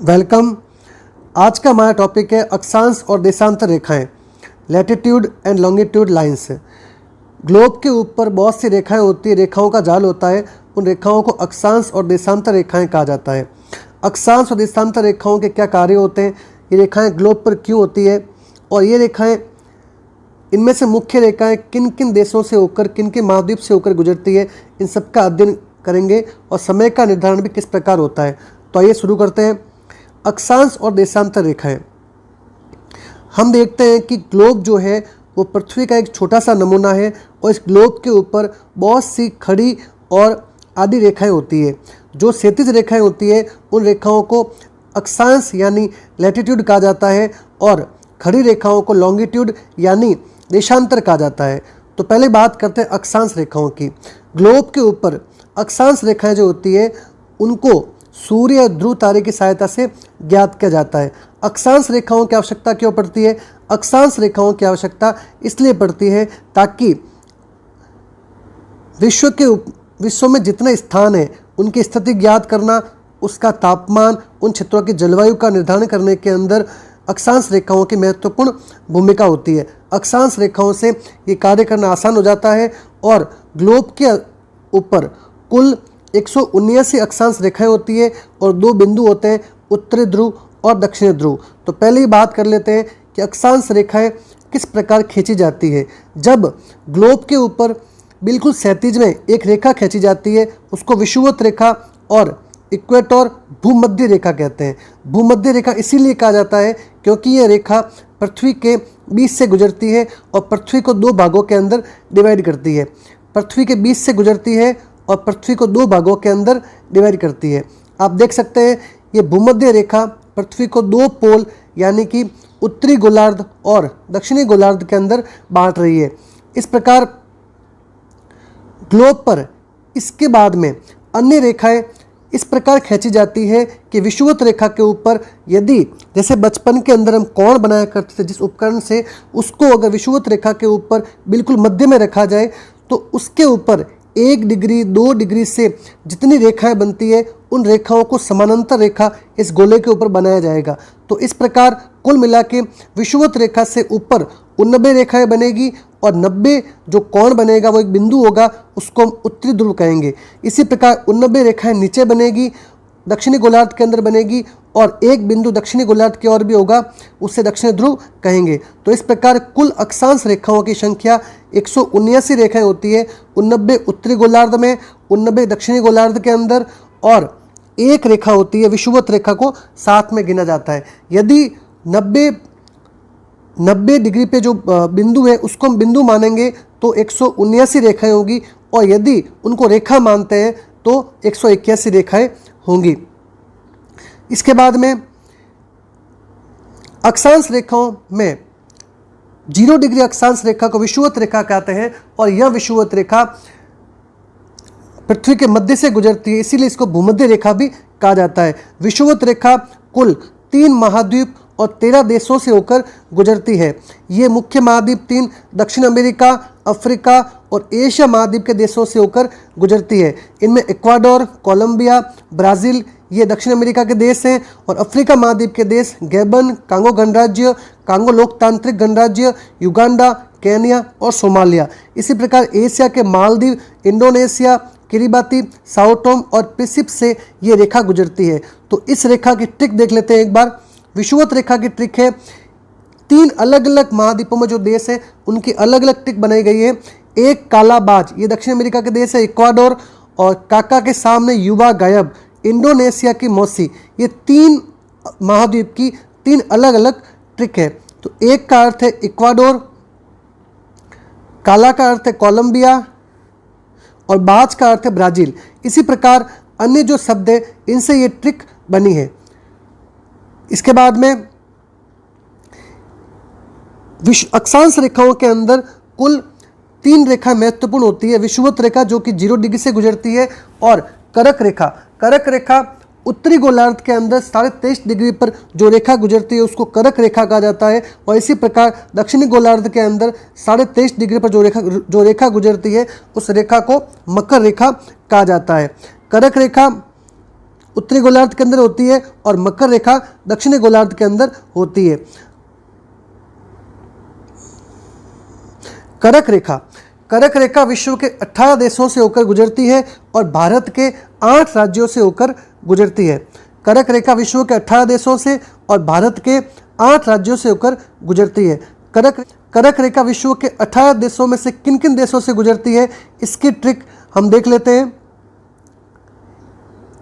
Welcome. आज का हमारा टॉपिक है अक्षांश और देशांतर रेखाएं, latitude and longitude lines. Globe के ऊपर बहुत सी रेखाएं होती है, रेखाओं का जाल होता है। उन रेखाओं को अक्षांश और देशांतर रेखाएं कहा जाता है। अक्षांश और देशांतर रेखाओं के क्या कार्य होते हैं, ये रेखाएं ग्लोब पर क्यों होती है, और ये रेखाएं, इनमें से मुख्य रेखाएं किन किन देशों से होकर, किन किन महाद्वीप से होकर गुजरती है, इन सब का अध्ययन करेंगे और समय का निर्धारण भी किस प्रकार होता है। तो आइए शुरू करते हैं। अक्षांश और देशांतर रेखाएं। हम देखते हैं कि ग्लोब जो है वो पृथ्वी का एक छोटा सा नमूना है और इस ग्लोब के ऊपर बहुत सी खड़ी और आडी रेखाएं होती है। जो क्षैतिज रेखाएं होती है उन रेखाओं को अक्षांश यानी लैटिट्यूड कहा जाता है और खड़ी रेखाओं को लॉन्गिट्यूड यानी देशांतर कहा जाता है। तो पहले बात करते हैं अक्षांश रेखाओं की। ग्लोब के ऊपर अक्षांश रेखाएं जो होती है उनको सूर्य और ध्रुव तारे की सहायता से ज्ञात किया जाता है। अक्षांश रेखाओं की आवश्यकता क्यों पड़ती है? अक्षांश रेखाओं की आवश्यकता इसलिए पड़ती है ताकि विश्व में जितने स्थान है उनकी स्थिति ज्ञात करना, उसका तापमान, उन क्षेत्रों की जलवायु का निर्धारण करने के अंदर अक्षांश रेखाओं की महत्वपूर्ण भूमिका होती है। अक्षांश रेखाओं से ये कार्य करना आसान हो जाता है और ग्लोब के ऊपर कुल 179 अक्षांश रेखाएं होती है और दो बिंदु होते हैं, उत्तरी ध्रुव और दक्षिणी ध्रुव। तो पहले ही बात कर लेते हैं कि अक्षांश रेखाएं किस प्रकार खींची जाती है। जब ग्लोब के ऊपर बिल्कुल क्षैतिज में एक रेखा खींची जाती है उसको विषुवत रेखा और इक्वेटर भूमध्य रेखा कहते हैं। भूमध्य रेखा इसीलिए कहा जाता है क्योंकि यह रेखा पृथ्वी के बीच से गुजरती है और पृथ्वी को दो भागों के अंदर डिवाइड करती है। पृथ्वी के बीच से गुजरती है और पृथ्वी को दो भागों के अंदर डिवाइड करती है। आप देख सकते हैं ये भूमध्य रेखा पृथ्वी को दो पोल यानी कि उत्तरी गोलार्ध और दक्षिणी गोलार्ध के अंदर बांट रही है। इस प्रकार ग्लोब पर इसके बाद में अन्य रेखाएं इस प्रकार खींची जाती है कि विषुवत रेखा के ऊपर यदि जैसे बचपन के अंदर हम कोण बनाया करते थे जिस उपकरण से, उसको अगर विषुवत रेखा के ऊपर बिल्कुल मध्य में रखा जाए तो उसके ऊपर 1 डिग्री 2 डिग्री से जितनी रेखाएं बनती है उन रेखाओं को समानांतर रेखा इस गोले के ऊपर बनाया जाएगा। तो इस प्रकार कुल मिला के विषुवत रेखा से ऊपर 89 रेखाएं बनेगी और 90 जो कोण बनेगा वो एक बिंदु होगा, उसको हम उत्तरी ध्रुव कहेंगे। इसी प्रकार 89 रेखाएं नीचे बनेगी, दक्षिणी गोलार्ध के अंदर बनेगी और एक बिंदु दक्षिणी गोलार्ध की ओर भी होगा, उससे दक्षिणी ध्रुव कहेंगे। तो इस प्रकार कुल अक्षांश रेखाओं की संख्या 179 रेखाएं होती है। 89 उत्तरी गोलार्ध में, 89 दक्षिणी गोलार्ध के अंदर और एक रेखा होती है विषुवत रेखा को साथ में गिना जाता है। यदि 90 डिग्री पे जो बिंदु है उसको हम बिंदु मानेंगे तो 179 रेखाएं होगी और यदि उनको रेखा मानते हैं तो 181 रेखाएं होंगी। इसके बाद में अक्षांश रेखाओं में 0 डिग्री अक्षांश रेखा को विषुवत रेखा कहते हैं और यह विषुवत रेखा पृथ्वी के मध्य से गुजरती है, इसीलिए इसको भूमध्य रेखा भी कहा जाता है। विषुवत रेखा कुल 3 महाद्वीप और 13 देशों से होकर गुजरती है। ये मुख्य महाद्वीप 3 दक्षिण अमेरिका, अफ्रीका और एशिया महाद्वीप के देशों से होकर गुजरती है। इनमें इक्वाडोर, कोलंबिया, ब्राज़ील ये दक्षिण अमेरिका के देश हैं और अफ्रीका महाद्वीप के देश गैबन, कांगो गणराज्य, कांगो लोकतांत्रिक गणराज्य, युगांडा, केन्या और सोमालिया। इसी प्रकार एशिया के Maldives, Indonesia, Kiribati, Sao Tomé और प्रिंसिप से ये रेखा गुजरती है। तो इस रेखा की ट्रिक देख लेते हैं एक बार। विषुवत रेखा की ट्रिक है 3 अलग अलग महाद्वीपों में जो देश है उनकी अलग अलग ट्रिक बनाई गई है। एक कालाबाज, ये दक्षिण अमेरिका के देश है इक्वाडोर, और काका के सामने युवा गायब इंडोनेशिया की मौसी। ये 3 महाद्वीप की 3 अलग अलग ट्रिक है। तो एक का अर्थ है इक्वाडोर, काला का अर्थ है कोलंबिया और बाज का अर्थ है ब्राज़ील। इसी प्रकार अन्य जो शब्द है इनसे ये ट्रिक बनी है। इसके बाद में अक्षांश रेखाओं के अंदर कुल 3 रेखा महत्वपूर्ण होती है। विषुवत रेखा जो कि 0 डिग्री से गुजरती है और करक रेखा। करक रेखा उत्तरी गोलार्ध के अंदर 23.5 डिग्री पर जो रेखा गुजरती है उसको करक रेखा कहा जाता है और इसी प्रकार दक्षिणी गोलार्ध के अंदर 23.5 डिग्री पर जो रेखा गुजरती है उस रेखा को मकर रेखा कहा जाता है। करक रेखा उत्तरी गोलार्ध के अंदर होती है और मकर रेखा दक्षिणी गोलार्ध के अंदर होती है। करक रेखा, करक रेखा विश्व के 18 देशों से होकर गुजरती है और भारत के 8 राज्यों से होकर गुजरती है। करक रेखा विश्व के 18 देशों से और भारत के 8 राज्यों से होकर गुजरती है। करक रेखा विश्व के 18 देशों में से किन किन देशों से गुजरती है, इसकी ट्रिक हम देख लेते हैं।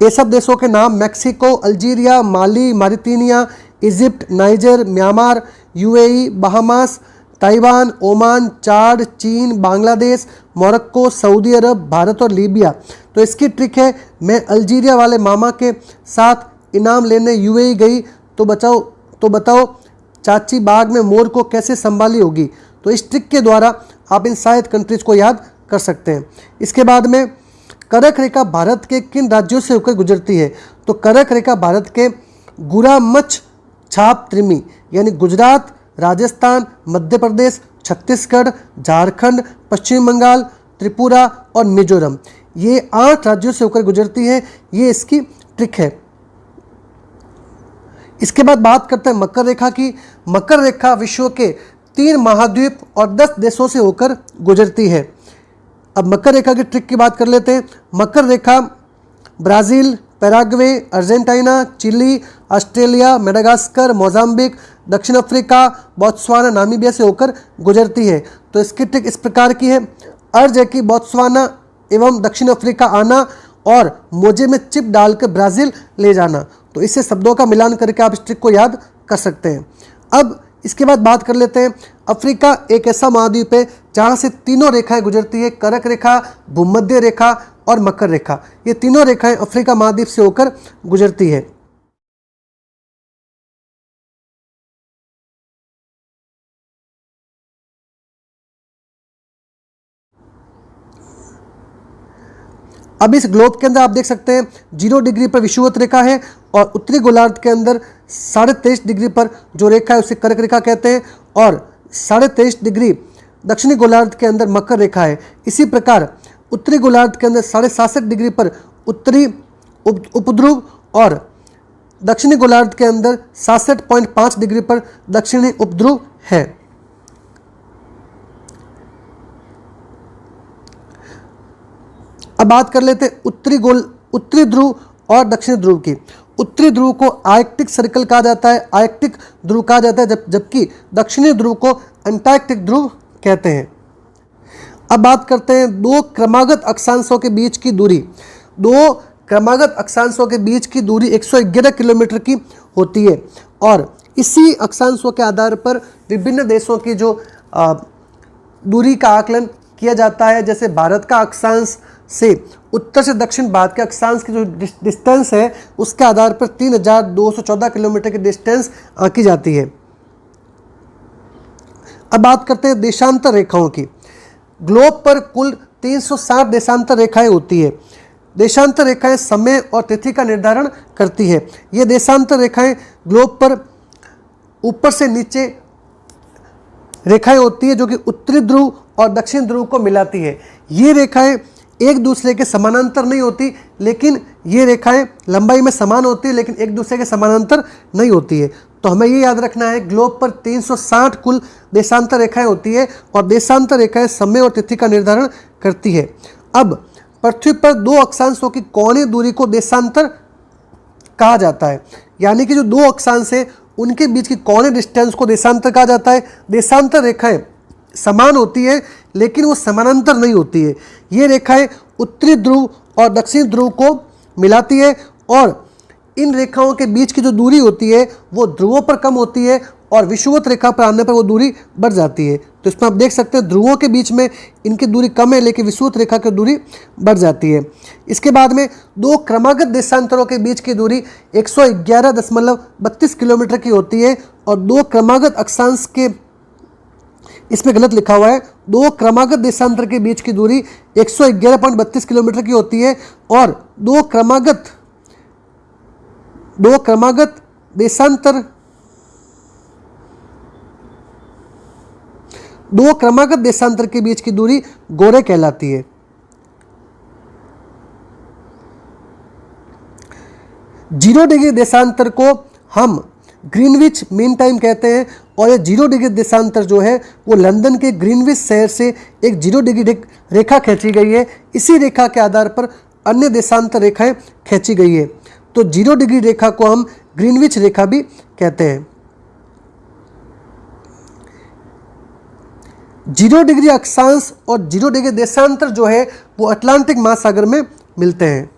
ये सब देशों के नाम Mexico, Algeria, Mali, Mauritania, Egypt, Niger, Myanmar, UAE, Bahamas, Taiwan, Oman, Chad, चीन, Bangladesh, Morocco, Saudi Arab, Bharat और लीबिया। तो इसकी ट्रिक है, मैं अल्जीरिया वाले मामा के साथ इनाम लेने यूएई गई तो बताओ चाची बाग में मोर को कैसे संभाली होगी। तो इस ट्रिक के द्वारा आप इन शायद कंट्रीज को याद कर सकते हैं। इसके बाद में करक रेखा भारत के किन राज्यों से होकर गुजरती है, तो करक रेखा भारत के गुरामच्छ छाप त्रिमी यानी गुजरात, राजस्थान, मध्य प्रदेश, छत्तीसगढ़, झारखंड, पश्चिम बंगाल, त्रिपुरा और मिजोरम, ये 8 राज्यों से होकर गुजरती है। ये इसकी ट्रिक है। इसके बाद बात करते हैं मकर रेखा की। मकर रेखा विश्व के 3 महाद्वीप और 10 देशों से होकर गुजरती है। अब मकर रेखा की ट्रिक की बात कर लेते हैं। मकर रेखा Brazil, Paraguay, Argentina, Chile, Australia, Madagascar, Mozambique, दक्षिण अफ्रीका, बोत्सवाना, नामीबिया से होकर गुजरती है। तो इसकी ट्रिक इस प्रकार की है। अर्ज है कि बोत्सवाना एवं दक्षिण अफ्रीका आना और मोजे में चिप डालकर ब्राज़ील ले जाना। तो इससे शब्दों का मिलान करके आप इस ट्रिक को याद कर सकते हैं। अब इसके बाद बात कर लेते हैं, अफ्रीका एक ऐसा महाद्वीप है जहाँ से तीनों रेखाएं गुजरती है, करक रेखा, भूमध्य रेखा और मकर रेखा। ये तीनों रेखाएं अफ्रीका महाद्वीप से होकर गुजरती है। अब इस ग्लोब के अंदर आप देख सकते हैं 0 डिग्री पर विषुवत रेखा है और उत्तरी गोलार्ध के अंदर 23.5 डिग्री पर जो रेखा है उसे करक रेखा कहते हैं और 23.5 डिग्री दक्षिणी गोलार्ध के अंदर मकर रेखा है। इसी प्रकार उत्तरी गोलार्ध के अंदर 67.5 डिग्री पर उत्तरी उपध्रुव और दक्षिणी गोलार्ध के अंदर 67.5 डिग्री पर दक्षिणी उपध्रुव है। अब बात कर लेते हैं उत्तरी ध्रुव और दक्षिणी ध्रुव की। उत्तरी ध्रुव को आर्कटिक सर्कल कहा जाता है, आर्कटिक ध्रुव कहा जाता है, जबकि दक्षिणी ध्रुव को अंटार्कटिक ध्रुव कहते हैं। अब बात करते हैं 2 क्रमागत अक्षांशों के बीच की दूरी। 2 क्रमागत अक्षांशों के बीच की दूरी 111 किलोमीटर की होती है और इसी अक्षांशों के आधार पर विभिन्न देशों की जो दूरी का आकलन किया जाता है। जैसे भारत का अक्षांश से उत्तर से दक्षिण भारत के अक्षांश की जो डिस्टेंस है उसके आधार पर 3214 किलोमीटर की डिस्टेंस आंकी जाती है। अब बात करते हैं देशांतर रेखाओं की। ग्लोब पर कुल 360 देशांतर रेखाएं होती है। देशांतर रेखाएं समय और तिथि का निर्धारण करती है। ये देशांतर रेखाएं ग्लोब पर ऊपर से नीचे रेखाएं होती है जो कि उत्तरी ध्रुव और दक्षिण ध्रुव को मिलाती है। ये रेखाएं एक दूसरे के समानांतर नहीं होती, लेकिन ये रेखाएं लंबाई में समान होती है लेकिन एक दूसरे के समानांतर नहीं होती है। तो हमें ये याद रखना है, ग्लोब पर 360 कुल देशांतर रेखाएं होती है और देशांतर रेखाएं समय और तिथि का निर्धारण करती है। अब पृथ्वी पर 2 अक्षांशों की कोणीय दूरी को देशांतर कहा जाता है, यानी कि जो 2 अक्षांश है उनके बीच की कोणीय डिस्टेंस को देशांतर कहा जाता है। देशांतर रेखाएं समान होती है लेकिन वो समानांतर नहीं होती है। ये रेखाएं उत्तरी ध्रुव और दक्षिण ध्रुव को मिलाती है और इन रेखाओं के बीच की जो दूरी होती है वो ध्रुवों पर कम होती है और विषुवत रेखा पर आने पर वो दूरी बढ़ जाती है। तो इसमें आप देख सकते हैं ध्रुवों के बीच में इनकी दूरी कम है लेकिन विषुवत रेखा की दूरी बढ़ जाती है। इसके बाद में 2 क्रमागत देशांतरों के बीच की दूरी 111.32 किलोमीटर की होती है और 2 क्रमागत अक्षांश के, इसमें गलत लिखा हुआ है, 2 क्रमागत देशांतर के बीच की दूरी 111.32 किलोमीटर की होती है और 2 क्रमागत देशांतर के बीच की दूरी गोरे कहलाती है। जीरो डिग्री देशांतर को हम ग्रीनविच मीन टाइम कहते हैं और ये जीरो डिग्री देशांतर जो है वो लंदन के ग्रीनविच शहर से एक जीरो डिग्री रेखा खींची गई है। इसी रेखा के आधार पर अन्य देशांतर रेखाएं खींची गई है। तो जीरो डिग्री रेखा को हम ग्रीनविच रेखा भी कहते हैं। जीरो डिग्री अक्षांश और जीरो डिग्री देशांतर जो है वो अटलांटिक महासागर में मिलते हैं।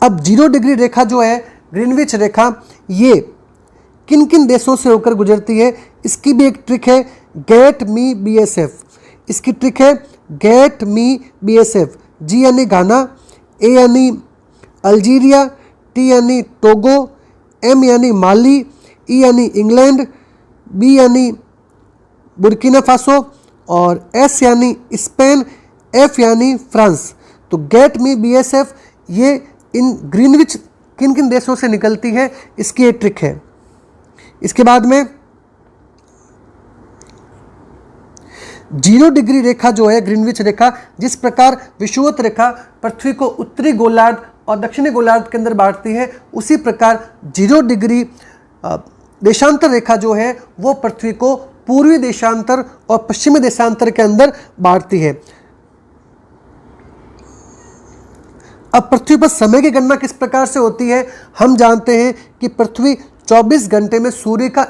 अब जीरो डिग्री रेखा जो है ग्रीनविच रेखा, ये किन किन देशों से होकर गुजरती है, इसकी भी एक ट्रिक है, गेट मी बीएसएफ। इसकी ट्रिक है गेट मी बीएसएफ। जी यानी घाना, ए यानी अल्जीरिया, टी यानी टोगो, एम यानी माली, ई यानी इंग्लैंड, बी यानी बुर्किना फासो और एस यानी स्पेन, एफ यानी फ्रांस। तो गेट मी बीएसएफ ये इन ग्रीनविच किन किन देशों से निकलती है, इसकी एक ट्रिक है। इसके बाद में जीरो डिग्री रेखा जो है ग्रीनविच रेखा, जिस प्रकार विषुवत रेखा पृथ्वी को उत्तरी गोलार्ध और दक्षिणी गोलार्ध के अंदर बांटती है, उसी प्रकार जीरो डिग्री देशांतर रेखा जो है वो पृथ्वी को पूर्वी देशांतर और पश्चिमी देशांतर के अंदर बांटती है। अब पृथ्वी पर समय की गणना किस प्रकार से होती है, हम जानते हैं कि पृथ्वी 24 घंटे में सूर्य का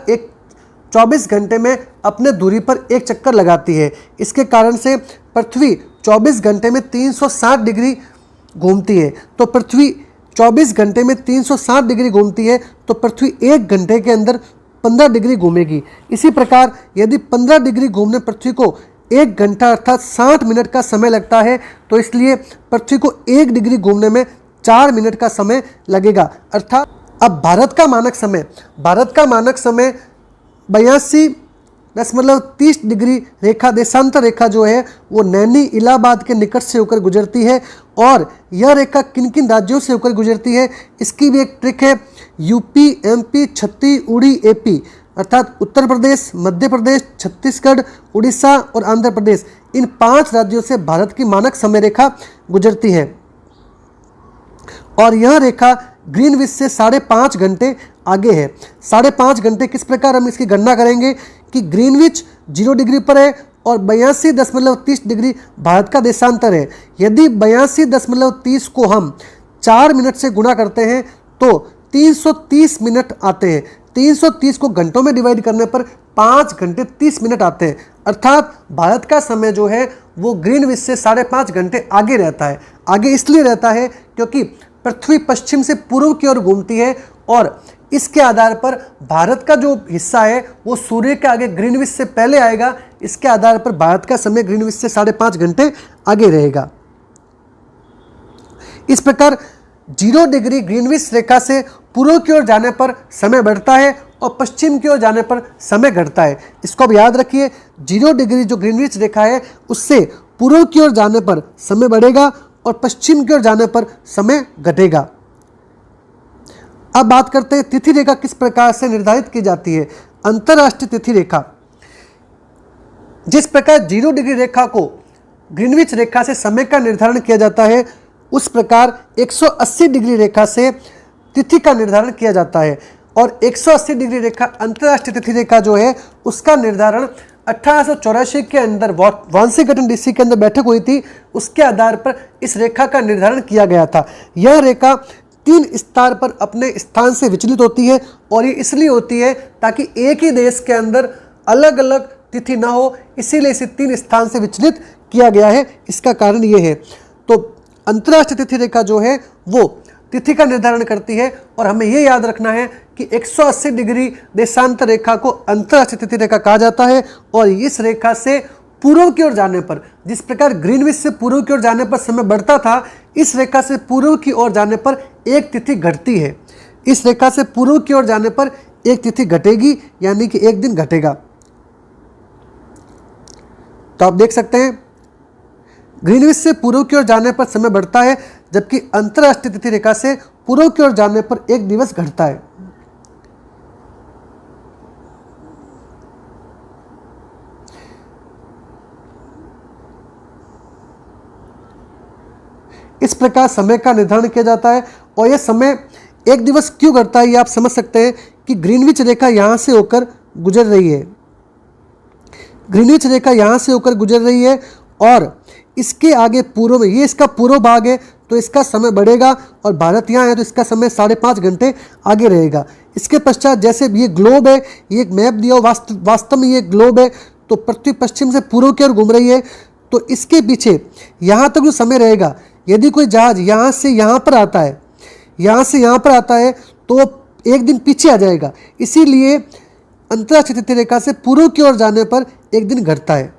24 घंटे में अपने दूरी पर एक चक्कर लगाती है। इसके कारण से पृथ्वी 24 घंटे में 360 डिग्री घूमती है। तो पृथ्वी 24 घंटे में 360 डिग्री घूमती है, तो पृथ्वी 1 घंटे के अंदर 15 डिग्री घूमेगी। इसी प्रकार यदि 15 डिग्री घूमने पृथ्वी को 1 घंटा अर्थात 60 मिनट का समय लगता है, तो इसलिए पृथ्वी को 1 डिग्री घूमने में 4 मिनट का समय लगेगा। अर्थात अब भारत का मानक समय 82.30 डिग्री रेखा देशांतर रेखा जो है वो नैनी इलाहाबाद के निकट से होकर गुजरती है। और यह रेखा किन किन राज्यों से होकर गुजरती है, इसकी भी एक ट्रिक है, यूपी, एमपी, छत्तीसगढ़, एपी अर्थात उत्तर प्रदेश, मध्य प्रदेश, छत्तीसगढ़, उड़ीसा और आंध्र प्रदेश, इन 5 राज्यों से भारत की मानक समय रेखा गुजरती है। और यह रेखा ग्रीनविच से 5.5 घंटे आगे है। 5.5 घंटे किस प्रकार हम इसकी गणना करेंगे कि ग्रीनविच 0 डिग्री पर है और 82.30 डिग्री भारत का देशांतर है। यदि 82.30 को हम 4 मिनट से गुणा करते हैं तो 330 मिनट आते हैं। 330 को घंटों में डिवाइड करने पर 5 घंटे 30 मिनट आते हैं। अर्थात भारत का समय जो है वो ग्रीनविच से 5.5 घंटे आगे रहता है। आगे इसलिए रहता है क्योंकि पृथ्वी पश्चिम से पूर्व की ओर घूमती है और इसके आधार पर भारत का जो हिस्सा है वो सूर्य के आगे ग्रीनविच से पहले आएगा। इसके आधार पर भारत का समय ग्रीनविच से 5.5 घंटे आगे रहेगा। इस प्रकार 0 डिग्री ग्रीनविच रेखा से पूर्व की ओर जाने पर समय बढ़ता है और पश्चिम की ओर जाने पर समय घटता है। इसको अब याद रखिए, 0 डिग्री जो ग्रीनविच रेखा है उससे पूर्व की ओर जाने पर समय बढ़ेगा और पश्चिम की ओर जाने पर समय घटेगा। अब बात करते हैं तिथि रेखा किस प्रकार से निर्धारित की जाती है। अंतरराष्ट्रीय तिथि रेखा, जिस प्रकार 0 डिग्री रेखा को ग्रीनविच रेखा से समय का निर्धारण किया जाता है, उस प्रकार 180 डिग्री रेखा से तिथि का निर्धारण किया जाता है। और 180 डिग्री रेखा अंतरराष्ट्रीय तिथि रेखा जो है उसका निर्धारण 1884 के अंदर वाशिंगटन डीसी के अंदर बैठक हुई थी, उसके आधार पर इस रेखा का निर्धारण किया गया था। यह रेखा 3 स्तर पर अपने स्थान से विचलित होती है और ये इसलिए होती है ताकि एक ही देश के अंदर अलग अलग तिथि ना हो, इसीलिए इसे 3 स्थान से विचलित किया गया है। इसका कारण ये है। तो अंतर्राष्ट्रीय तिथि रेखा जो है वो तिथि का निर्धारण करती है और हमें ये याद रखना है कि 180 डिग्री देशांतर रेखा को अंतर्राष्ट्रीय तिथि रेखा कहा जाता है। और इस रेखा से पूर्व की ओर जाने पर, जिस प्रकार ग्रीनविच से पूर्व की ओर जाने पर समय बढ़ता था, इस रेखा से पूर्व की ओर जाने पर एक तिथि घटती है। इस रेखा से पूर्व की ओर जाने पर एक तिथि घटेगी, यानी कि एक दिन घटेगा। तो आप देख सकते हैं ग्रीनविच से पूर्व की ओर जाने पर समय बढ़ता है, जबकि अंतर्राष्ट्रीय तिथि रेखा से पूर्व की ओर जाने पर एक दिवस घटता है। इस प्रकार समय का निर्धारण किया जाता है और यह समय एक दिवस क्यों करता है ये आप समझ सकते हैं कि ग्रीनविच रेखा यहाँ से होकर गुजर रही है। ग्रीनविच रेखा यहाँ से होकर गुजर रही है और इसके आगे पूर्व में, ये इसका पूर्व भाग है तो इसका समय बढ़ेगा और भारत यहाँ है तो इसका समय 5.5 घंटे आगे रहेगा। इसके पश्चात जैसे ये ग्लोब है, ये एक मैप दिया वास्तव में ये ग्लोब है तो पृथ्वी पश्चिम से पूर्व की ओर घूम रही है तो इसके पीछे यहाँ तक जो समय रहेगा, यदि कोई जहाज यहाँ से यहाँ पर आता है, यहाँ से यहाँ पर आता है तो एक दिन पीछे आ जाएगा। इसीलिए अंतरराष्ट्रीय तिथि रेखा से पूर्व की ओर जाने पर एक दिन घटता है।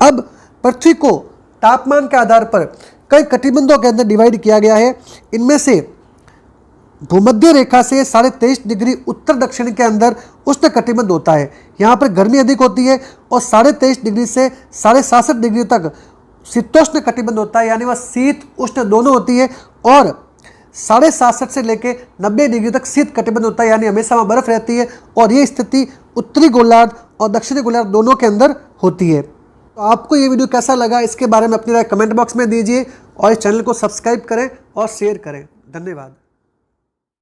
अब पृथ्वी को तापमान के आधार पर कई कटिबंधों के अंदर डिवाइड किया गया है। इनमें से भूमध्य रेखा से 23.5 डिग्री उत्तर दक्षिण के अंदर उष्ण कटिबंध होता है। यहाँ पर गर्मी अधिक होती है और 23.5 डिग्री से 67.5 डिग्री तक शीतोष्ण कटिबंध होता है, यानी वह शीत उष्ण दोनों होती है। और 67.5 से लेकर 90 डिग्री तक शीत कटिबंध होता है, यानी हमेशा वहाँ बर्फ रहती है और ये स्थिति उत्तरी गोलार्ध और दक्षिणी गोलार्ध दोनों के अंदर होती है। तो आपको ये वीडियो कैसा लगा इसके बारे में अपनी राय कमेंट बॉक्स में दीजिए और इस चैनल को सब्सक्राइब करें और शेयर करें। धन्यवाद।